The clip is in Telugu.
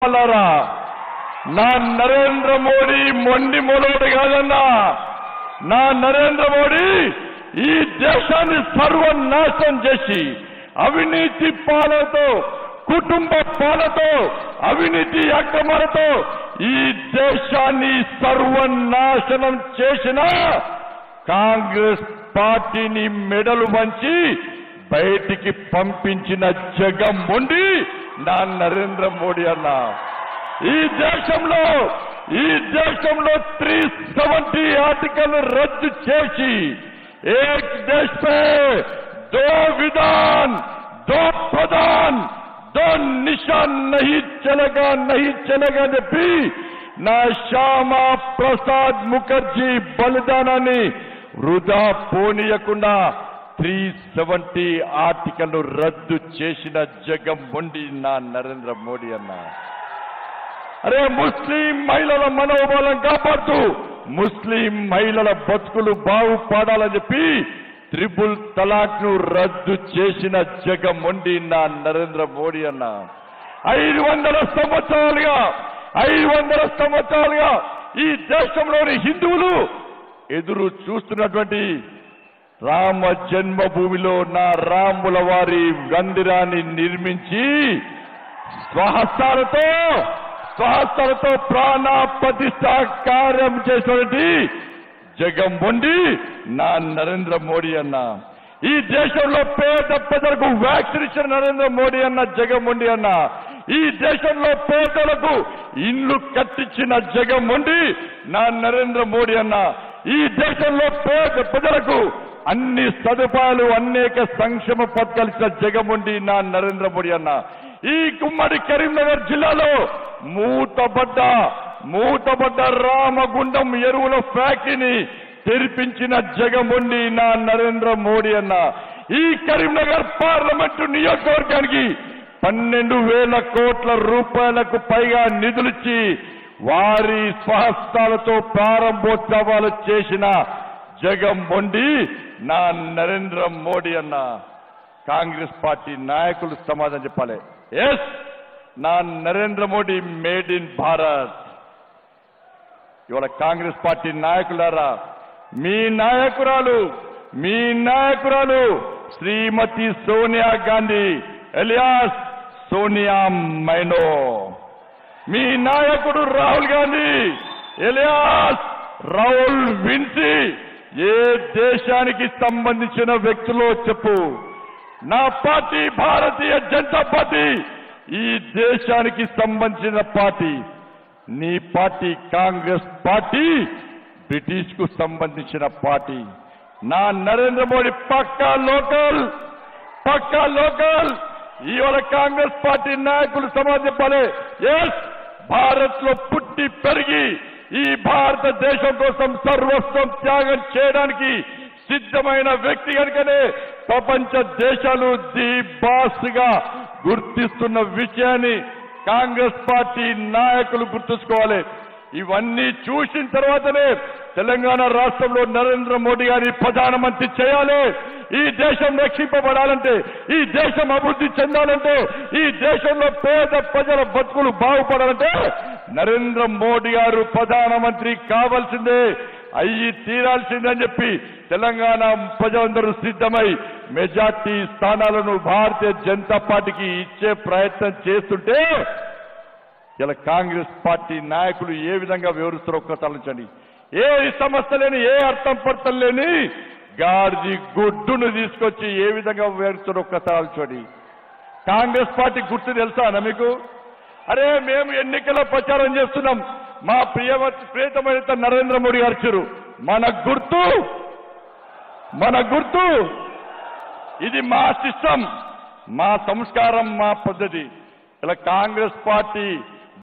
నా నరేంద్ర మోడీ మొండి మొలోడు కాదన్నా. నా నరేంద్ర మోడీ ఈ దేశాన్ని సర్వనాశనం చేసి అవినీతి పాలతో, కుటుంబ పాలతో, అవినీతి అక్రమాలతో ఈ దేశాన్ని సర్వనాశనం చేసిన కాంగ్రెస్ పార్టీని మెడలు వంచి బయటికి పంపించిన జగన్మోహన్ నా నరేంద్ర మోడీ అన్న. ఈ దేశంలో 370 ఆర్టికల్ రద్దు చేసి ఏక్ దేశ్ పే దో విధాన్, దో ప్రధాన్, దో నిషాన్ నహీ చలేగా అని చెప్పి నా శ్యామా ప్రసాద్ ముఖర్జీ బలిదానాన్ని వృధా పోనీయకుండా 370 ఆర్టికల్ రద్దు చేసిన జగన్మోహన్ నా నరేంద్ర మోడీ అన్న. అరే ముస్లిం మహిళల మనోబలం కాపాడుతూ ముస్లిం మహిళల బతుకులు బాగుపడాలని చెప్పి ట్రిపుల్ తలాక్ ను రద్దు చేసిన జగన్మోహన్ నా నరేంద్ర మోడీ అన్న. 500 సంవత్సరాలుగా ఈ దేశంలోని హిందువులు ఎదురు చూస్తున్నటువంటి రామ జన్మభూమిలో నా రాముల వారి మందిరాన్ని నిర్మించి స్వహస్తాలతో ప్రాణ ప్రతిష్ఠ కార్యం చేసినటువంటి జగన్మోహన్ నా నరేంద్ర మోడీ అన్న. ఈ దేశంలో పేద ప్రజలకు వ్యాక్సిన్ ఇచ్చిన నరేంద్ర మోడీ అన్న జగన్మోహన్ అన్న. ఈ దేశంలో పేదలకు ఇల్లు కట్టించిన జగన్మోహన్ నా నరేంద్ర మోడీ అన్న. ఈ దేశంలో పేద ప్రజలకు అన్ని సదుపాయాలు, అనేక సంక్షేమ పథకాలు ఇచ్చిన జగన్మోహన్ నా నరేంద్ర మోడీ అన్న. ఈ ఉమ్మడి కరీంనగర్ జిల్లాలో మూతబడ్డ రామగుండం ఎరువుల ఫ్యాక్టరీని తెరిపించిన జగన్మోహన్ నా నరేంద్ర మోడీ అన్న. ఈ కరీంనగర్ పార్లమెంటు నియోజకవర్గానికి 12,000 కోట్ల రూపాయలకు పైగా నిధులిచ్చి వారి స్వహస్తాలతో ప్రారంభోత్సవాలు చేసిన జగన్మోహన్ నా నరేంద్ర మోడీ అన్న. కాంగ్రెస్ పార్టీ నాయకులు సమాధానం చెప్పాలి. ఎస్, నా నరేంద్ర మోడీ మేడ్ ఇన్ భారత్. ఇవాళ కాంగ్రెస్ పార్టీ నాయకులారా, మీ నాయకురాలు శ్రీమతి సోనియా గాంధీ ఎలియాస్ సోనియా మైనో, మీ నాయకుడు రాహుల్ గాంధీ ఎలియాస్ రాహుల్ విన్సీ ఏ దేశానికి సంబంధించిన వ్యక్తులో చెప్పు. నా పార్టీ భారతీయ జనతా పార్టీ ఈ దేశానికి సంబంధించిన పార్టీ. నీ పార్టీ కాంగ్రెస్ పార్టీ బ్రిటిష్ కు సంబంధించిన పార్టీ. నా నరేంద్ర మోడీ పక్కా లోకల్. ఇవాళ కాంగ్రెస్ పార్టీ నాయకులు సమాధానం చెప్పాలి. ఎస్, భారత్ లో పుట్టి పెరిగి ఈ భారతదేశం కోసం సర్వస్వం త్యాగం చేయడానికి సిద్ధమైన వ్యక్తి కనుకనే ప్రపంచ దేశాలు ది బాస్ గా గుర్తిస్తున్న విషయాన్ని కాంగ్రెస్ పార్టీ నాయకులు గుర్తుంచుకోవాలి. ఇవన్నీ చూసిన తర్వాతనే తెలంగాణ రాష్ట్రంలో నరేంద్ర మోడీ గారి ప్రధానమంత్రి చేయాలి. ఈ దేశం రక్షింపబడాలంటే, ఈ దేశం అభివృద్ధి చెందాలంటే, ఈ దేశంలో పేద ప్రజల బతుకులు బాగుపడాలంటే నరేంద్ర మోడీ గారు ప్రధానమంత్రి కావాల్సిందే, అయ్యి తీరాల్సిందని చెప్పి తెలంగాణ ప్రజలందరూ సిద్ధమై మెజార్టీ స్థానాలను భారతీయ జనతా పార్టీకి ఇచ్చే ప్రయత్నం చేస్తుంటే ఇలా కాంగ్రెస్ పార్టీ నాయకులు ఏ విధంగా వివరిస్తారో ఒక్కసారి ఆలోచించండి. ఏ సమస్య లేని, ఏ అర్థం పర్థం లేని గాడిది గుడ్డును తీసుకొచ్చి ఏ విధంగా వివరిస్తారో ఒక్కసారి ఆలోచించండి. కాంగ్రెస్ పార్టీ గుర్తు తెలుసా మీకు? అరే మేము ఎన్నికల ప్రచారం చేస్తున్నాం, మా ప్రియతమైన నరేంద్ర మోడీ గారు ఇచ్చారు మన గుర్తు, ఇది మా సిస్టం, మా సంస్కారం, మా పద్ధతి. ఇలా కాంగ్రెస్ పార్టీ